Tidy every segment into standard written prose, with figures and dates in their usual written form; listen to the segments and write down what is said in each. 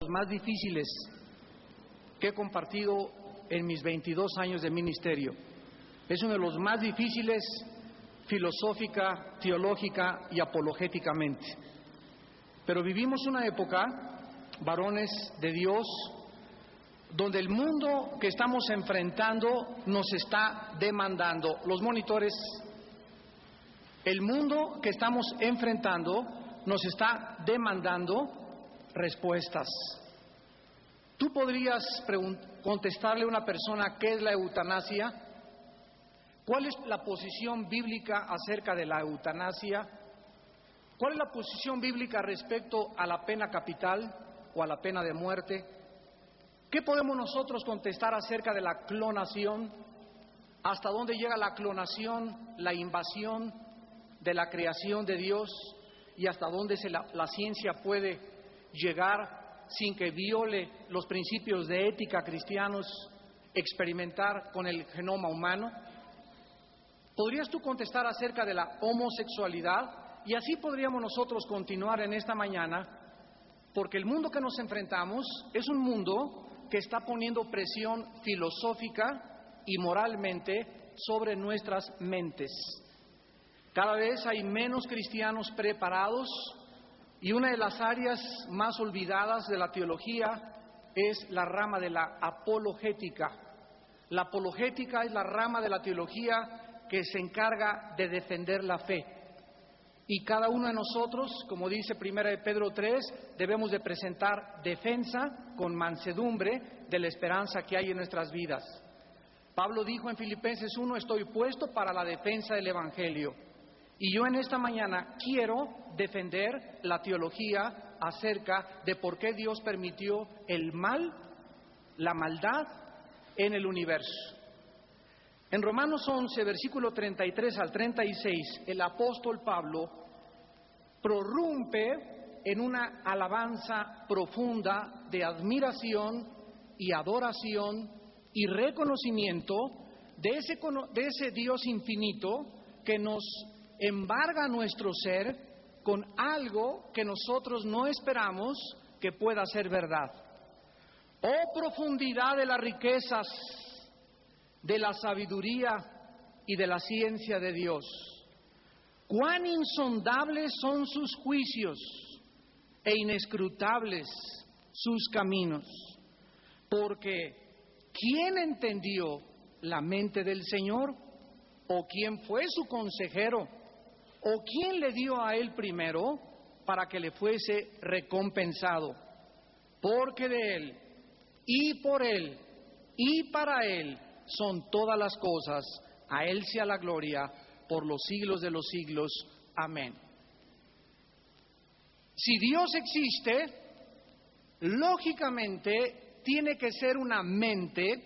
Más difíciles que he compartido en mis 22 años de ministerio. Es uno de los más difíciles filosófica, teológica y apologéticamente. Pero vivimos una época, varones de Dios, donde el mundo que estamos enfrentando nos está demandando. Los monitores, el mundo que estamos enfrentando nos está demandando respuestas. ¿Tú podrías contestarle a una persona qué es la eutanasia? ¿Cuál es la posición bíblica acerca de la eutanasia? ¿Cuál es la posición bíblica respecto a la pena capital o a la pena de muerte? ¿Qué podemos nosotros contestar acerca de la clonación? ¿Hasta dónde llega la clonación, la invasión de la creación de Dios? ¿Y hasta dónde la ciencia puede llegar sin que viole los principios de ética cristianos, experimentar con el genoma humano? ¿Podrías tú contestar acerca de la homosexualidad? Y así podríamos nosotros continuar en esta mañana, porque el mundo que nos enfrentamos es un mundo que está poniendo presión filosófica y moralmente sobre nuestras mentes. Cada vez hay menos cristianos preparados y una de las áreas más olvidadas de la teología es la rama de la apologética. La apologética es la rama de la teología que se encarga de defender la fe. Y cada uno de nosotros, como dice 1 Pedro 3, debemos de presentar defensa con mansedumbre de la esperanza que hay en nuestras vidas. Pablo dijo en Filipenses 1, estoy puesto para la defensa del Evangelio. Y yo en esta mañana quiero defender la teología acerca de por qué Dios permitió el mal, la maldad en el universo. En Romanos 11, versículo 33 al 36, el apóstol Pablo prorrumpe en una alabanza profunda de admiración y adoración y reconocimiento de ese Dios infinito que nos embarga nuestro ser con algo que nosotros no esperamos que pueda ser verdad. Oh profundidad de las riquezas, de la sabiduría y de la ciencia de Dios. Cuán insondables son sus juicios e inescrutables sus caminos. Porque ¿quién entendió la mente del Señor? ¿O quién fue su consejero? ¿O quién le dio a él primero para que le fuese recompensado? Porque de él, y por él, y para él son todas las cosas. A él sea la gloria por los siglos de los siglos. Amén. Si Dios existe, lógicamente tiene que ser una mente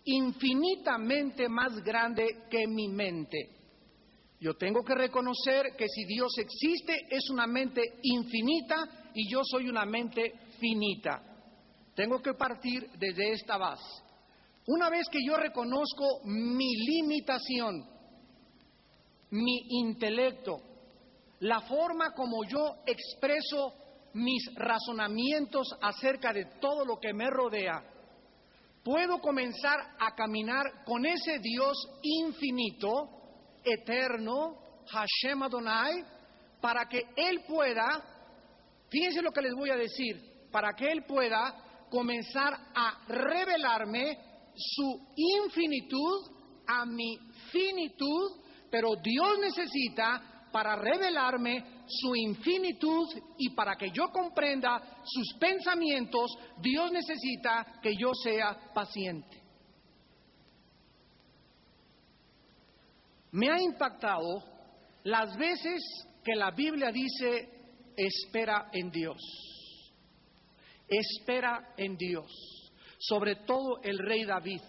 infinitamente más grande que mi mente. Yo tengo que reconocer que si Dios existe es una mente infinita y yo soy una mente finita. Tengo que partir desde esta base. Una vez que yo reconozco mi limitación, mi intelecto, la forma como yo expreso mis razonamientos acerca de todo lo que me rodea, puedo comenzar a caminar con ese Dios infinito, eterno, Hashem Adonai, para que Él pueda, fíjense lo que les voy a decir, para que Él pueda comenzar a revelarme su infinitud a mi finitud, pero Dios necesita para revelarme su infinitud y para que yo comprenda sus pensamientos, Dios necesita que yo sea paciente. Me ha impactado las veces que la Biblia dice, espera en Dios. Espera en Dios. Sobre todo el rey David.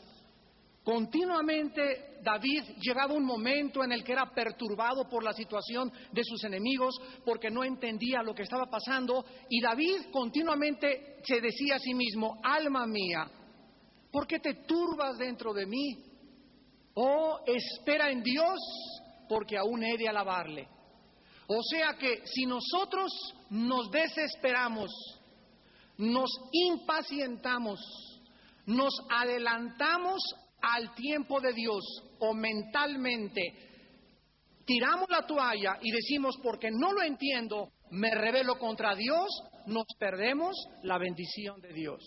Continuamente David llegaba un momento en el que era perturbado por la situación de sus enemigos porque no entendía lo que estaba pasando y David continuamente se decía a sí mismo, alma mía, ¿por qué te turbas dentro de mí? Oh, espera en Dios porque aún he de alabarle. O sea que si nosotros nos desesperamos, nos impacientamos, nos adelantamos al tiempo de Dios o mentalmente tiramos la toalla y decimos porque no lo entiendo, me rebelo contra Dios, nos perdemos la bendición de Dios.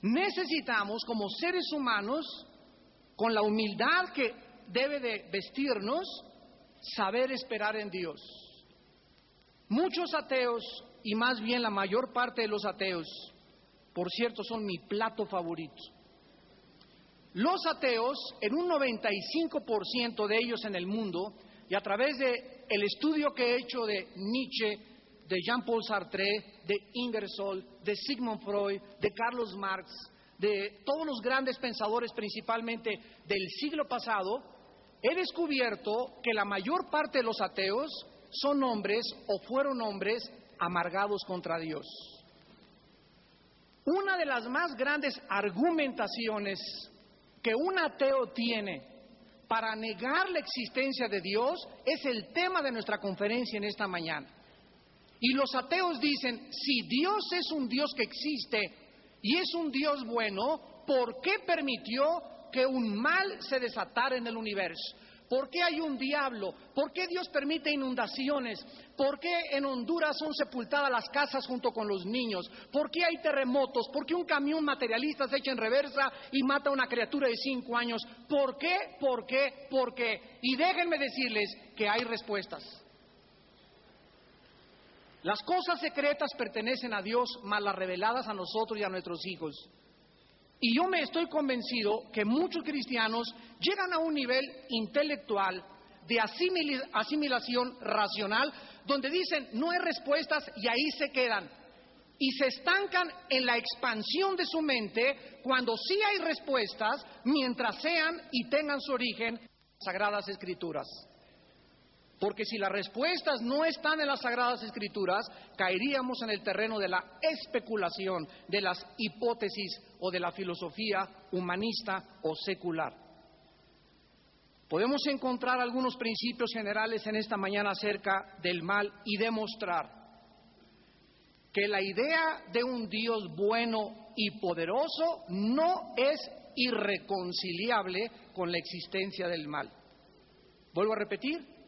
Necesitamos como seres humanos, con la humildad que debe de vestirnos, saber esperar en Dios. Muchos ateos, y más bien la mayor parte de los ateos, por cierto, son mi plato favorito. Los ateos, en un 95% de ellos en el mundo, y a través de el estudio que he hecho de Nietzsche, de Jean-Paul Sartre, de Ingersoll, de Sigmund Freud, de Carlos Marx, de todos los grandes pensadores, principalmente del siglo pasado, he descubierto que la mayor parte de los ateos son hombres o fueron hombres amargados contra Dios. Una de las más grandes argumentaciones que un ateo tiene para negar la existencia de Dios es el tema de nuestra conferencia en esta mañana. Y los ateos dicen, si Dios es un Dios que existe y es un Dios bueno, ¿por qué permitió que un mal se desatara en el universo? ¿Por qué hay un diablo? ¿Por qué Dios permite inundaciones? ¿Por qué en Honduras son sepultadas las casas junto con los niños? ¿Por qué hay terremotos? ¿Por qué un camión materialista se echa en reversa y mata a una criatura de 5 años? ¿Por qué? ¿Por qué? ¿Por qué? Y déjenme decirles que hay respuestas. Las cosas secretas pertenecen a Dios, mas las reveladas a nosotros y a nuestros hijos. Y yo me estoy convencido que muchos cristianos llegan a un nivel intelectual de asimilación racional, donde dicen no hay respuestas y ahí se quedan. Y se estancan en la expansión de su mente cuando sí hay respuestas, mientras sean y tengan su origen en las Sagradas Escrituras. Porque si las respuestas no están en las Sagradas Escrituras, caeríamos en el terreno de la especulación, de las hipótesis o de la filosofía humanista o secular. Podemos encontrar algunos principios generales en esta mañana acerca del mal y demostrar que la idea de un Dios bueno y poderoso no es irreconciliable con la existencia del mal. Vuelvo a repetir.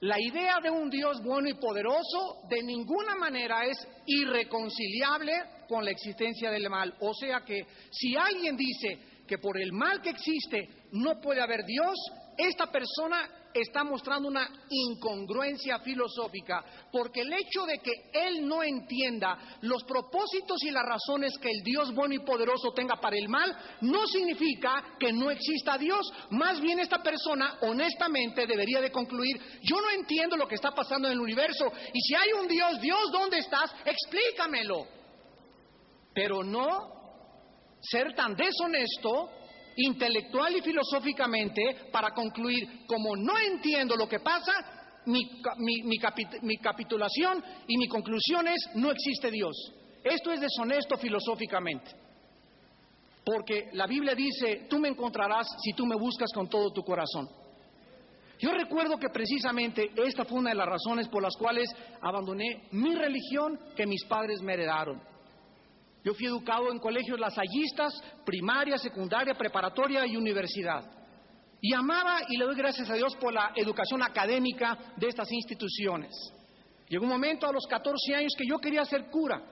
La idea de un Dios bueno y poderoso de ninguna manera es irreconciliable con la existencia del mal. O sea que si alguien dice que por el mal que existe no puede haber Dios, esta persona está mostrando una incongruencia filosófica, porque el hecho de que él no entienda los propósitos y las razones que el Dios bueno y poderoso tenga para el mal, no significa que no exista Dios. Más bien esta persona honestamente debería de concluir, yo no entiendo lo que está pasando en el universo, y si hay un Dios, Dios, ¿dónde estás? Explícamelo. Pero no ser tan deshonesto intelectual y filosóficamente para concluir, como no entiendo lo que pasa, mi capitulación y mi conclusión es, no existe Dios. Esto es deshonesto filosóficamente, porque la Biblia dice, tú me encontrarás si tú me buscas con todo tu corazón. Yo recuerdo que precisamente esta fue una de las razones por las cuales abandoné mi religión que mis padres me heredaron. Yo fui educado en colegios lasallistas, primaria, secundaria, preparatoria y universidad. Y amaba y le doy gracias a Dios por la educación académica de estas instituciones. Llegó un momento a los 14 años que yo quería ser cura.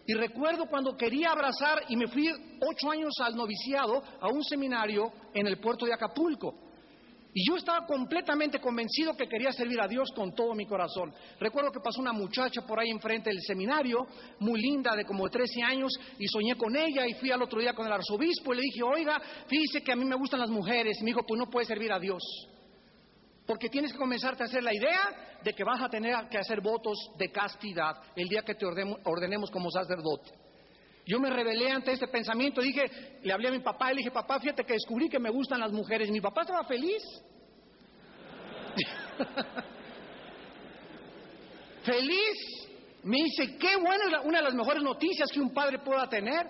Y recuerdo cuando quería abrazar y me fui 8 años al noviciado a un seminario en el puerto de Acapulco. Y yo estaba completamente convencido que quería servir a Dios con todo mi corazón. Recuerdo que pasó una muchacha por ahí enfrente del seminario, muy linda, de como 13 años, y soñé con ella, y fui al otro día con el arzobispo y le dije, oiga, fíjese que a mí me gustan las mujeres. Y me dijo, pues no puedes servir a Dios, porque tienes que comenzarte a hacer la idea de que vas a tener que hacer votos de castidad el día que te ordenemos como sacerdote. Yo me rebelé ante este pensamiento, le hablé a mi papá y le dije, papá, fíjate que descubrí que me gustan las mujeres. Mi papá estaba feliz. Feliz. Me dice, qué bueno, una de las mejores noticias que un padre pueda tener.